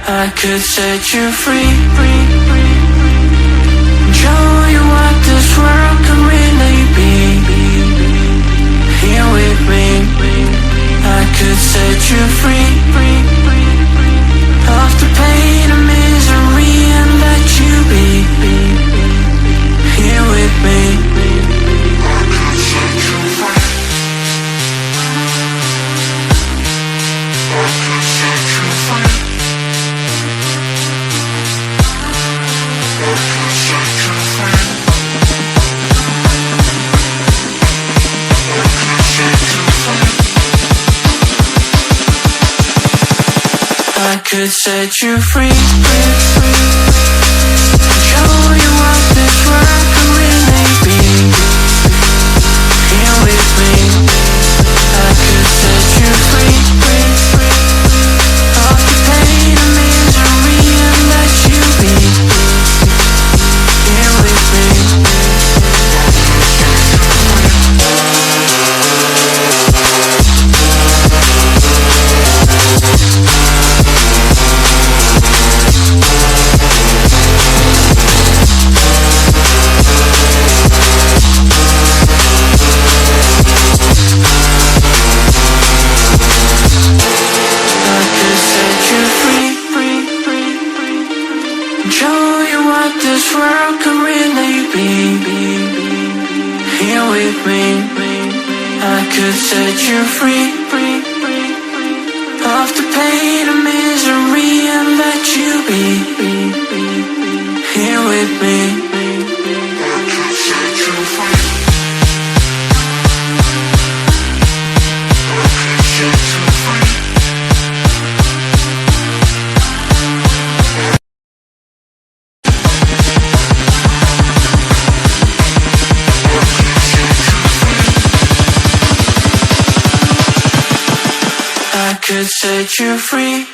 I could set you free. Show you what this world could really be. Here with me, I could set you free. Off the pain and misery and let you be. Here with me, I could set you free. I could set you free. I could set you free. Show you what this world could really be. Here with me, I could set you free. Off the pain and misery and let you be. Here with me, I could set you this world could really be. Here with me, I could set you free. Off the pain and misery and let you be. Here with me, I could set you free. I could set you free. I could set you free.